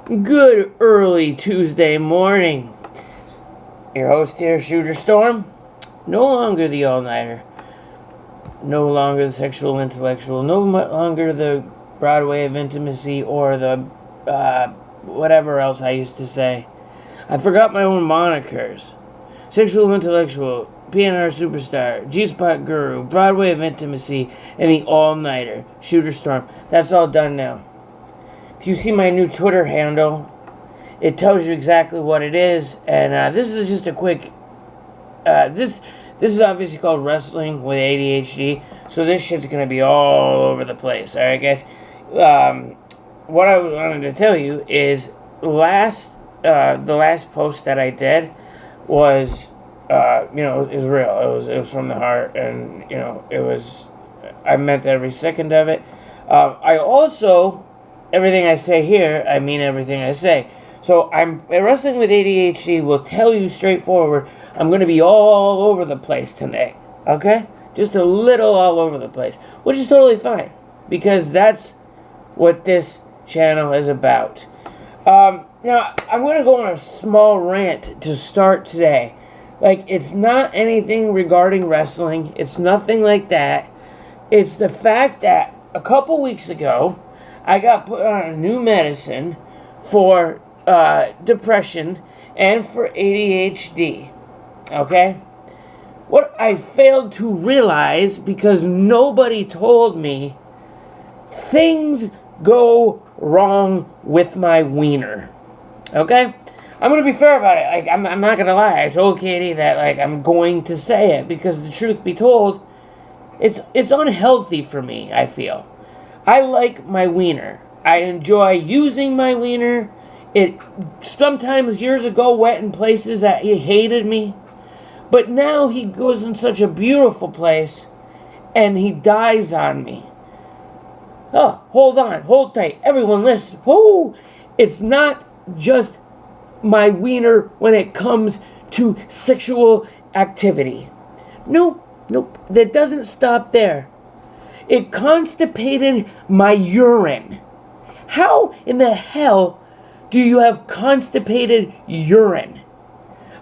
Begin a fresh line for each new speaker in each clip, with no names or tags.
Good early Tuesday morning. Your host here, Shooter Storm. No longer the all-nighter. No longer the sexual intellectual. No longer the Broadway of intimacy or the whatever else I used to say. I forgot my own monikers. Sexual intellectual, PNR superstar, G-spot guru, Broadway of intimacy, and the all-nighter, Shooter Storm. That's all done now. If you see my new Twitter handle, it tells you exactly what it is, and this is just a quick. This is obviously called Wrestling with ADHD, so this shit's gonna be all over the place. All right, guys. What I wanted to tell you is the last post that I did was, is real. It was from the heart, and I meant every second of it. I also. Everything I say here, I mean everything I say. So Wrestling with ADHD will tell you straightforward, I'm going to be all over the place today. Okay? Just a little all over the place. Which is totally fine. Because that's what this channel is about. Now, I'm going to go on a small rant to start today. Like, it's not anything regarding wrestling. It's nothing like that. It's the fact that a couple weeks ago, I got put on a new medicine for depression and for ADHD. Okay? What I failed to realize, because nobody told me, things go wrong with my wiener. Okay? I'm going to be fair about it. Like, I'm not going to lie. I told Katie that, I'm going to say it, because the truth be told, it's unhealthy for me, I feel. I like my wiener. I enjoy using my wiener. It sometimes years ago went in places that he hated me. But now he goes in such a beautiful place and he dies on me. Oh, hold on. Hold tight. Everyone listen. Whoa! It's not just my wiener when it comes to sexual activity. Nope. That doesn't stop there. It constipated my urine. How in the hell do you have constipated urine?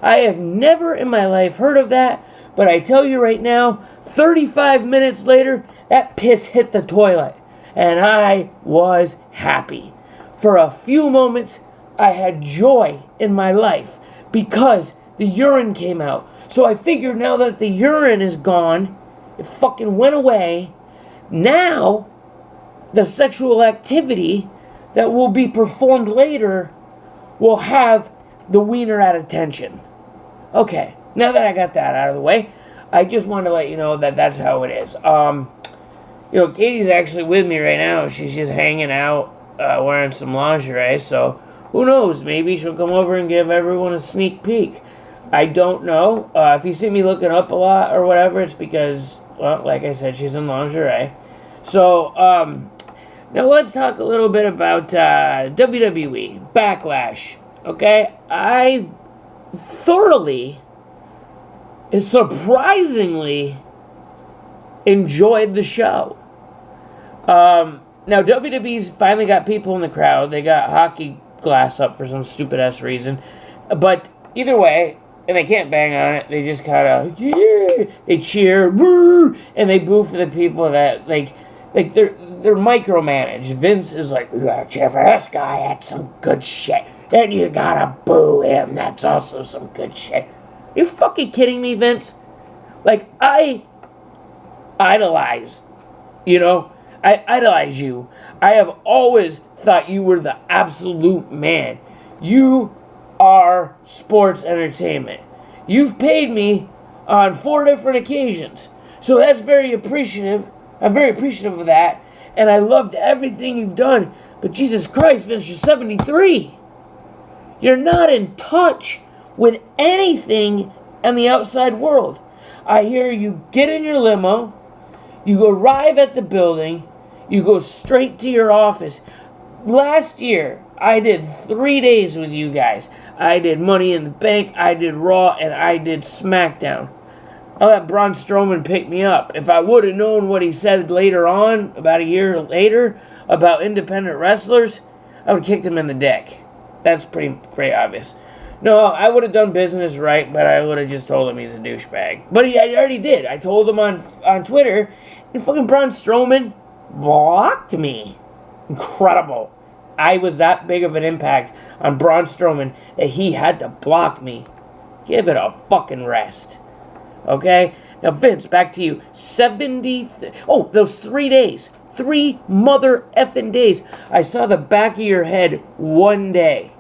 I have never in my life heard of that, but I tell you right now, 35 minutes later, that piss hit the toilet, and I was happy. For a few moments, I had joy in my life because the urine came out. So I figured now that the urine is gone, it fucking went away. Now, the sexual activity that will be performed later will have the wiener at attention. Okay, now that I got that out of the way, I just want to let you know that that's how it is. Katie's actually with me right now. She's just hanging out, wearing some lingerie, so who knows? Maybe she'll come over and give everyone a sneak peek. I don't know. If you see me looking up a lot or whatever, it's because, well, like I said, she's in lingerie. So, now let's talk a little bit about WWE, Backlash, okay? I thoroughly, surprisingly enjoyed the show. Now, WWE's finally got people in the crowd. They got hockey glass up for some stupid-ass reason. But either way, and they can't bang on it. They just kind of, yeah, they cheer, woo, and they boo for the people that, like they're micromanaged. Vince is like, you gotta cheer for this guy, that's some good shit. Then you gotta boo him, that's also some good shit. You fucking kidding me, Vince? Like, I idolize, I idolize you. I have always thought you were the absolute man. You are sports entertainment. You've paid me on 4 different occasions. So that's very appreciative. I'm very appreciative of that. And I loved everything you've done. But Jesus Christ, Vince, you're 73. You're not in touch with anything in the outside world. I hear you get in your limo, you arrive at the building, you go straight to your office. Last year, I did 3 days with you guys. I did Money in the Bank, I did Raw, and I did SmackDown. I let Braun Strowman pick me up. If I would have known what he said later on, about a year later, about independent wrestlers, I would have kicked him in the dick. That's pretty obvious. No, I would have done business right, but I would have just told him he's a douchebag. But I already did. I told him on Twitter, and fucking Braun Strowman blocked me. Incredible. I was that big of an impact on Braun Strowman that he had to block me. Give it a fucking rest. Okay? Now, Vince, back to you. Those 3 days. 3 mother effing days. I saw the back of your head one day.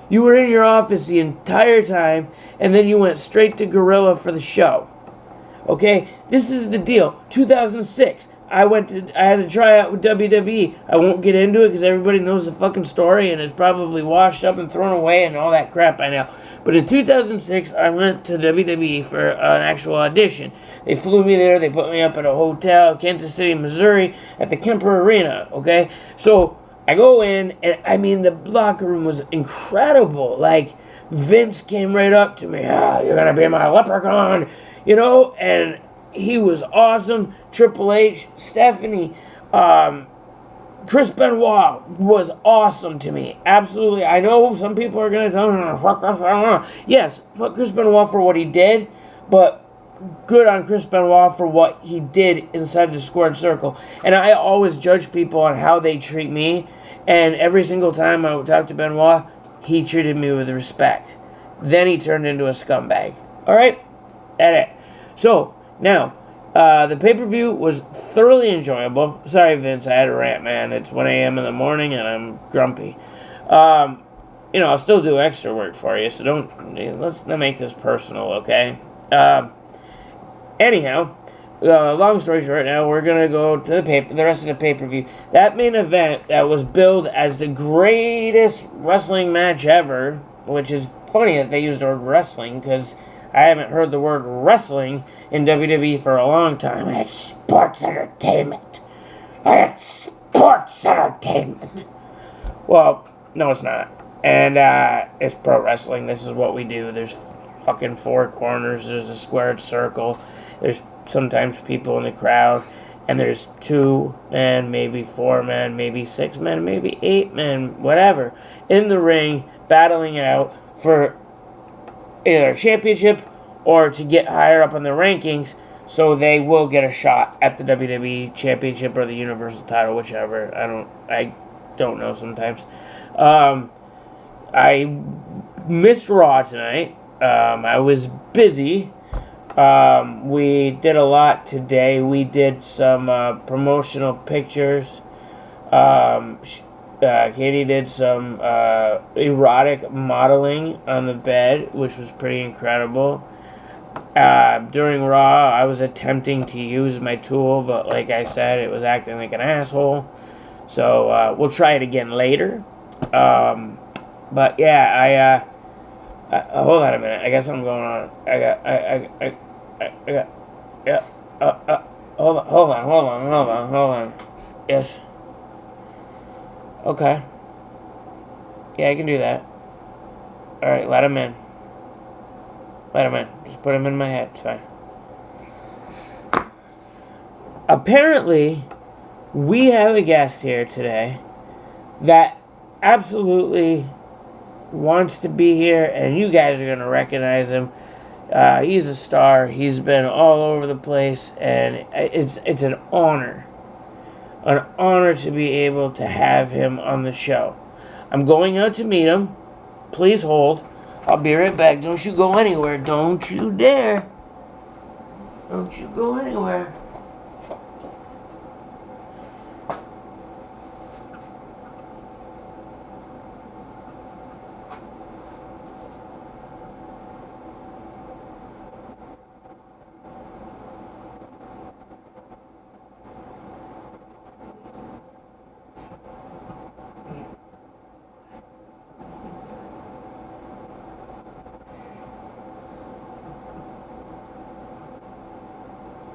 You were in your office the entire time, and then you went straight to Gorilla for the show. Okay? This is the deal. 2006. I had to try out with WWE. I won't get into it because everybody knows the fucking story and it's probably washed up and thrown away and all that crap by now. But in 2006, I went to WWE for an actual audition. They flew me there. They put me up at a hotel, Kansas City, Missouri, at the Kemper Arena. Okay, so I go in, and I mean the locker room was incredible. Like Vince came right up to me. You're gonna be my leprechaun, and he was awesome. Triple H, Stephanie, Chris Benoit was awesome to me. Absolutely. I know some people are going to tell me, fuck Chris Benoit. Yes, fuck Chris Benoit for what he did, but good on Chris Benoit for what he did inside the squared circle. And I always judge people on how they treat me, and every single time I would talk to Benoit, he treated me with respect. Then he turned into a scumbag. Alright? That's it. So, now, the pay-per-view was thoroughly enjoyable. Sorry, Vince, I had a rant, man. It's 1 a.m. in the morning, and I'm grumpy. I'll still do extra work for you, so let's not make this personal, okay? Anyhow, long story short now, we're going to go to the rest of the pay-per-view. That main event that was billed as the greatest wrestling match ever, which is funny that they used the word wrestling, because I haven't heard the word wrestling in WWE for a long time. It's sports entertainment. It's sports entertainment. Well, no, it's not. And it's pro wrestling. This is what we do. There's fucking 4 corners. There's a squared circle. There's sometimes people in the crowd. And there's 2 men, maybe 4 men, maybe 6 men, maybe 8 men, whatever, in the ring, battling it out for either a championship or to get higher up in the rankings, so they will get a shot at the WWE championship or the Universal title, whichever. I don't know sometimes. I missed Raw tonight. I was busy. We did a lot today. We did some promotional pictures. Katie did some erotic modeling on the bed, which was pretty incredible. During Raw, I was attempting to use my tool, but like I said, it was acting like an asshole. So we'll try it again later. But yeah, hold on a minute. I got something going on. Hold on. Yes. Okay. Yeah, I can do that. Alright, let him in. Just put him in my head. It's fine. Apparently, we have a guest here today that absolutely wants to be here, and you guys are going to recognize him. He's a star. He's been all over the place, and it's an honor. An honor to be able to have him on the show. I'm going out to meet him. Please hold. I'll be right back. Don't you go anywhere. Don't you dare. Don't you go anywhere.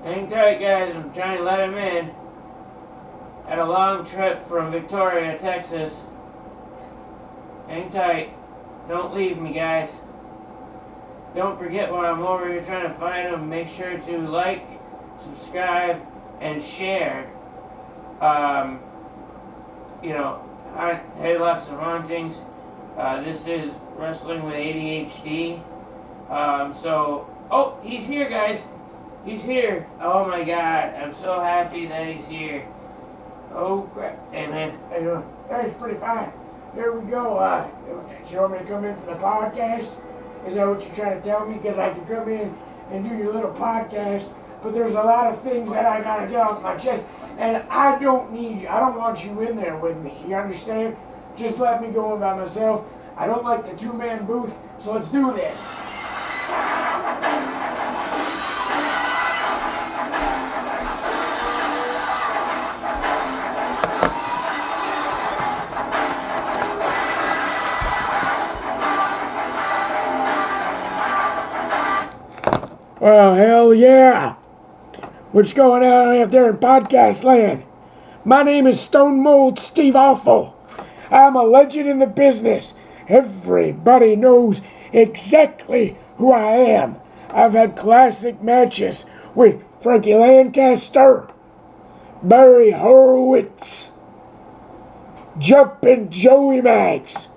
Hang tight, guys. I'm trying to let him in. Had a long trip from Victoria, Texas. Hang tight. Don't leave me, guys. Don't forget while I'm over here trying to find him, make sure to like, subscribe, and share. Hey, lots of hauntings. This is Wrestling with ADHD. Oh, he's here, guys. He's here. Oh my God, I'm so happy that he's here. Oh crap. Hey man, how you doing? Hey, it's pretty fine. Here we go. Do you want me to come in for the podcast? Is that what you're trying to tell me? Because I can come in and do your little podcast, but there's a lot of things that I gotta get off my chest, and I don't need you. I don't want you in there with me. You understand? Just let me go in by myself. I don't like the two-man booth, so let's do this. Well, hell yeah. What's going on out there in podcast land? My name is Stone Mold Steve Awful. I'm a legend in the business. Everybody knows exactly who I am. I've had classic matches with Frankie Lancaster, Barry Horowitz, Jumpin' Joey Max.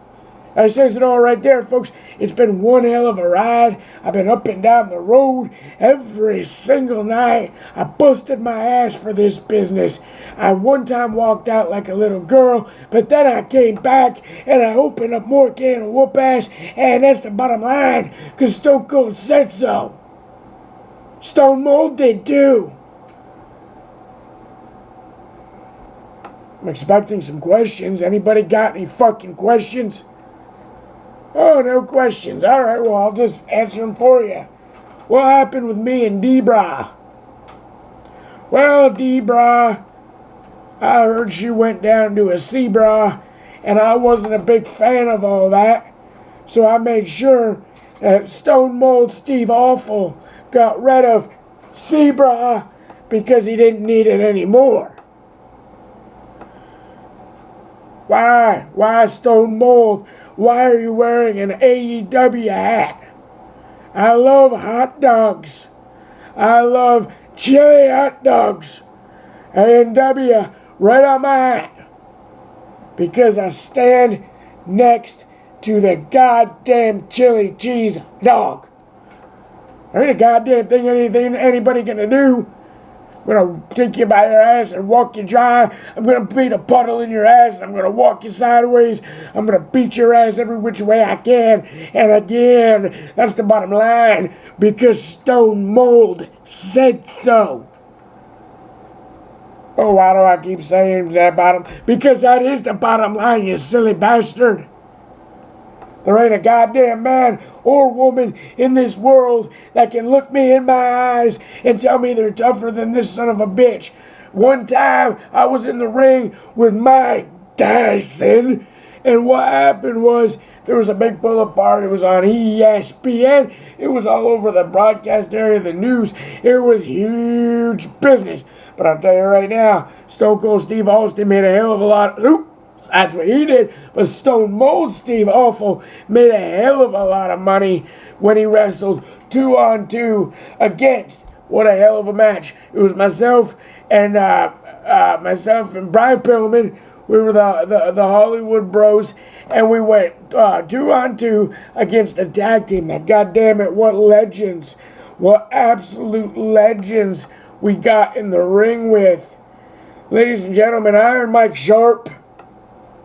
That says it all right there, folks. It's been one hell of a ride. I've been up and down the road every single night. I busted my ass for this business. I one time walked out like a little girl, but then I came back and I opened up more can of whoop ass, and that's the bottom line, because Stone Cold said so. Stone Mold did too. I'm expecting some questions. Anybody got any fucking questions? Oh, no questions. All right, well, I'll just answer them for you. What happened with me and Debra? Well, Debra, I heard she went down to a Zebra, and I wasn't a big fan of all that. So I made sure that Stone Mold Steve Awful got rid of Zebra because he didn't need it anymore. Why? Why, Stone Mold? Why are you wearing an AEW hat? I love hot dogs. I love chili hot dogs. A&W right on my hat. Because I stand next to the goddamn chili cheese dog. There ain't a goddamn thing anybody gonna do. I'm going to take you by your ass and walk you dry. I'm going to beat a puddle in your ass, and I'm going to walk you sideways. I'm going to beat your ass every which way I can. And again, that's the bottom line, because Stone Mold said so. Oh, why do I keep saying that bottom? Because that is the bottom line, you silly bastard. There ain't a goddamn man or woman in this world that can look me in my eyes and tell me they're tougher than this son of a bitch. One time, I was in the ring with Mike Tyson, and what happened was there was a big pull-up party. It was on ESPN. It was all over the broadcast area, the news. It was huge business. But I'll tell you right now, Stone Cold Steve Austin made a hell of a lot. That's what he did. But Stone Mold Steve Awful made a hell of a lot of money when he wrestled 2-on-2 against. What a hell of a match. It was myself and Brian Pillman. We were the Hollywood Bros, and we went 2-on-2 against the tag team. Now, goddamn it, what legends, what absolute legends we got in the ring with. Ladies and gentlemen, Iron Mike Sharp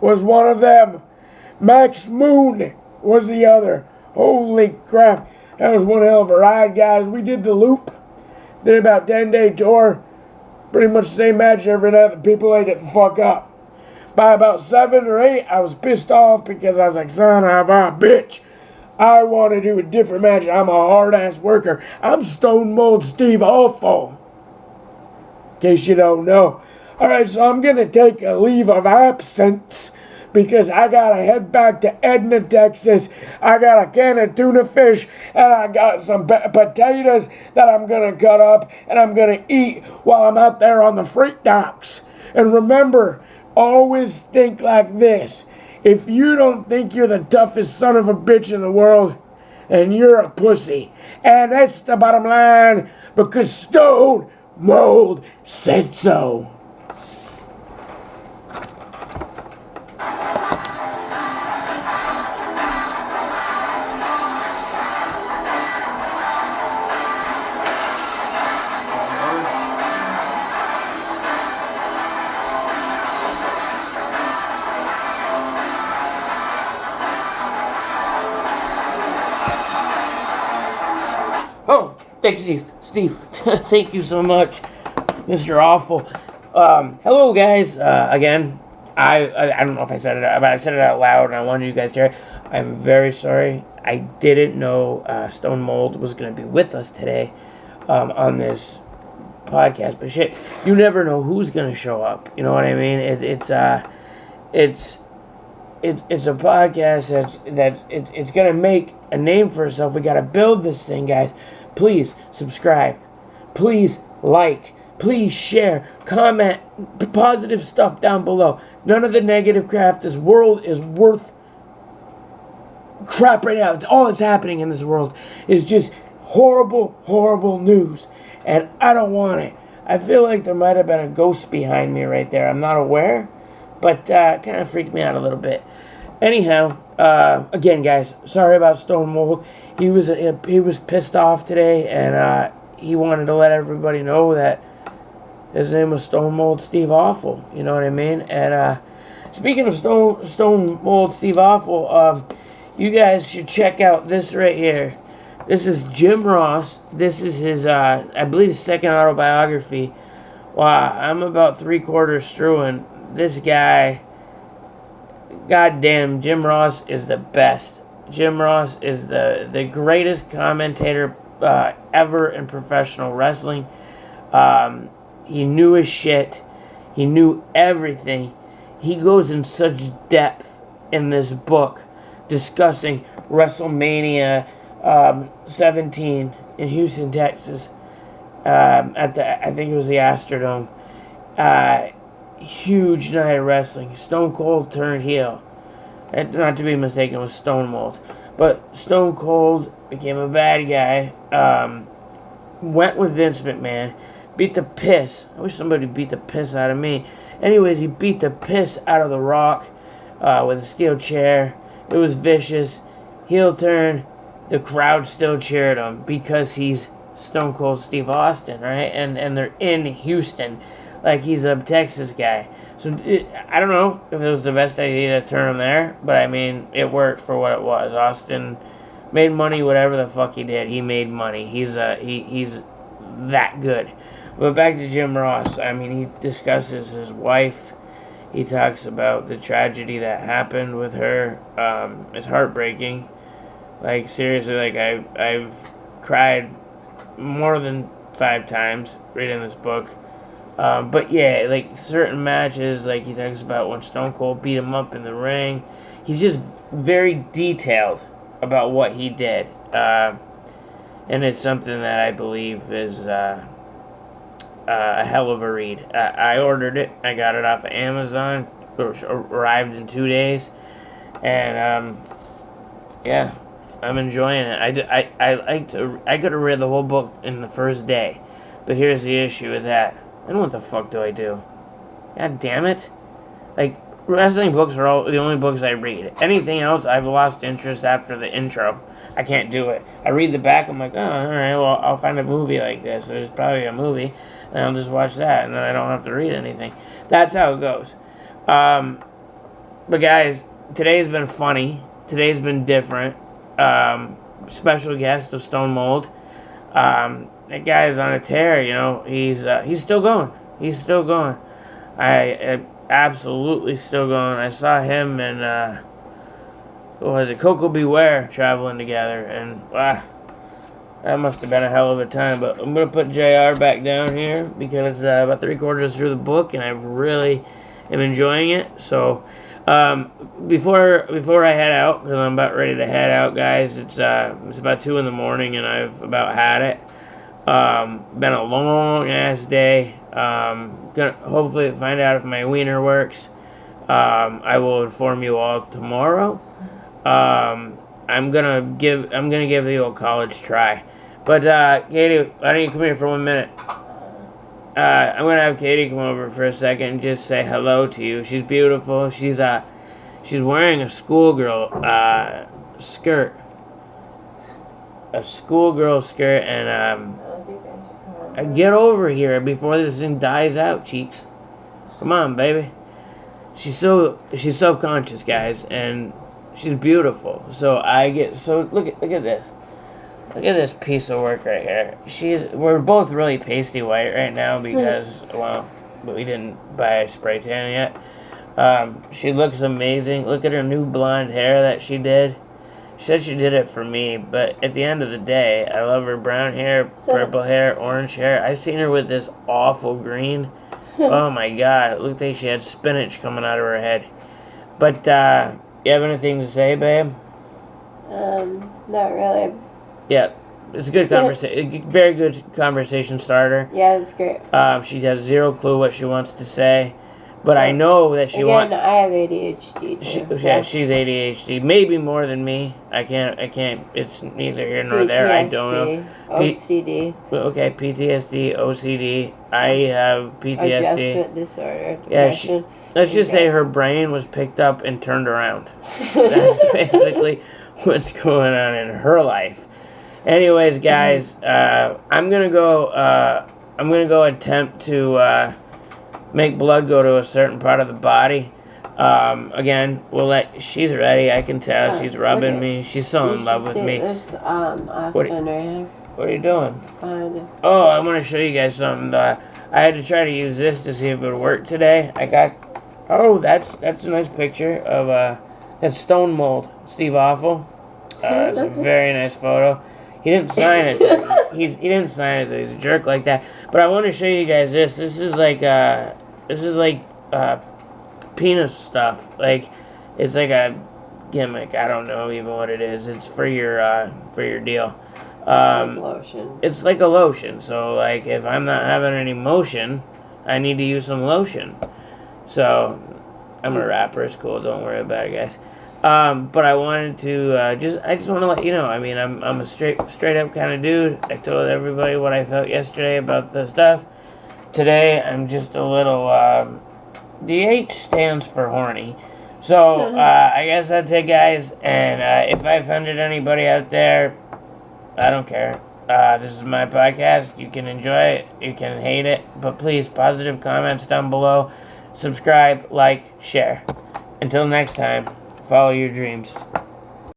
was one of them. Max Moon was the other. Holy crap. That was one hell of a ride, guys. We did the loop. Did about 10-day tour. Pretty much the same match every night. The people ate it the fuck up. By about 7 or 8, I was pissed off because I was like, son of a bitch. I want to do a different match. I'm a hard-ass worker. I'm Stone Mold Steve Awful. In case you don't know. Alright, so I'm going to take a leave of absence because I got to head back to Edna, Texas. I got a can of tuna fish, and I got some potatoes that I'm going to cut up, and I'm going to eat while I'm out there on the freight docks. And remember, always think like this. If you don't think you're the toughest son of a bitch in the world, then you're a pussy. And that's the bottom line, because Stone Mold said so. Thanks, Steve. Steve, thank you so much, Mr. Awful. Hello, guys. Again, I don't know if I said it, but I said it out loud, and I wanted you guys to hear it. I'm very sorry. I didn't know Stone Mold was going to be with us today on this podcast. But shit, you never know who's going to show up. You know what I mean? It's a podcast it's going to make a name for itself. We got to build this thing, guys. Please subscribe. Please like. Please share. Comment positive stuff down below. None of the negative crap. This world is worth crap right now. It's all that's happening in this world is just horrible, horrible news. And I don't want it. I feel like there might have been a ghost behind me right there. I'm not aware. But kind of freaked me out a little bit. Anyhow, again, guys, sorry about Stone Mold. He was pissed off today, and he wanted to let everybody know that his name was Stone Mold Steve Awful. You know what I mean? And speaking of Stone Mold Steve Awful, you guys should check out this right here. This is Jim Ross. This is his, I believe, his second autobiography. Wow, I'm about 3/4 through, and this guy, goddamn, Jim Ross is the best. Jim Ross is the greatest commentator ever in professional wrestling. He knew his shit. He knew everything. He goes in such depth in this book discussing WrestleMania 17 in Houston, Texas. I think it was the Astrodome. Huge night of wrestling. Stone Cold turned heel. And not to be mistaken with Stone Mold. But Stone Cold became a bad guy. Went with Vince McMahon. Beat the piss. I wish somebody beat the piss out of me. Anyways, he beat the piss out of The Rock with a steel chair. It was vicious. Heel turn. The crowd still cheered him because he's Stone Cold Steve Austin, right? And they're in Houston. Like he's a Texas guy. So I don't know if it was the best idea to turn him there. But I mean, it worked for what it was. Austin made money whatever the fuck he did. He made money. He's that good. But back to Jim Ross. I mean, he discusses his wife. He talks about the tragedy that happened with her. It's heartbreaking. Like, seriously, like, I've cried more than 5 times reading this book. But yeah, like, certain matches, like, he talks about when Stone Cold beat him up in the ring. He's just very detailed about what he did. And it's something that I believe is a hell of a read. I ordered it. I got it off of Amazon. It arrived in 2 days. And, yeah, I'm enjoying it. I could have read the whole book in the first day. But here's the issue with that. Then what the fuck do I do? God damn it. Like, wrestling books are all the only books I read. Anything else, I've lost interest after the intro. I can't do it. I read the back, I'm like, oh, alright, well, I'll find a movie like this. There's probably a movie, and I'll just watch that, and then I don't have to read anything. That's how it goes. But guys, today's been funny. Today's been different. Special guest of Stone Mold. That guy is on a tear, you know. He's still going. He's still going. I absolutely still going. I saw him and what was it, Coco Beware traveling together, and that must have been a hell of a time. But I'm gonna put JR back down here because about 3/4 through the book, and I really am enjoying it. So before I head out, because I'm about ready to head out, guys, it's about 2 in the morning, and I've about had it. Been a long ass day. Gonna hopefully find out if my wiener works. I will inform you all tomorrow. I'm gonna give the old college try. But Katie, why don't you come here for 1 minute? I'm gonna have Katie come over for a second and just say hello to you. She's beautiful. She's wearing a schoolgirl skirt. A schoolgirl skirt, and get over here before this thing dies out, cheeks. Come on, baby. She's self-conscious, guys, and she's beautiful. So look at this. Look at this piece of work right here. We're both really pasty white right now because, well, we didn't buy a spray tan yet. She looks amazing. Look at her new blonde hair that she did. She said she did it for me, but at the end of the day, I love her brown hair, purple hair, orange hair. I've seen her with this awful green. Oh my god, it looked like she had spinach coming out of her head. But, you have anything to say, babe?
Not really.
Yeah, it's a good conversation. Very good conversation starter.
Yeah, it's great.
She has zero clue what she wants to say, but I know that she wants.
I have ADHD too.
Yeah, she's ADHD, maybe more than me. I can't. It's neither here nor there. I don't know.
OCD.
Okay, PTSD, OCD. I have PTSD.
Adjustment disorder.
Yeah, let's just say her brain was picked up and turned around. That's basically what's going on in her life. Anyways, guys, I'm gonna go attempt to make blood go to a certain part of the body. Again, she's ready. I can tell she's rubbing me. She's so in love with me.
There's Austin right here.
What are you doing?
Behind you.
Oh, I want to show you guys something. I had to try to use this to see if it would work today. That's a nice picture of that stone mold. Steve Awful. It's a very nice photo. He didn't sign it. He didn't sign it. He's a jerk like that. But I want to show you guys this. This is like penis stuff. Like, it's like a gimmick. I don't know even what it is. It's for your deal.
It's like lotion.
It's like a lotion. So like, if I'm not having any motion, I need to use some lotion. So I'm a rapper. It's cool. Don't worry about it, guys. But I wanted to I just want to let you know. I mean, I'm a straight up kind of dude. I told everybody what I felt yesterday about the stuff. Today, I'm just a little. The H stands for horny. So I guess that's it, guys. And if I offended anybody out there, I don't care. This is my podcast. You can enjoy it. You can hate it. But please, positive comments down below. Subscribe, like, share. Until next time. Follow your dreams.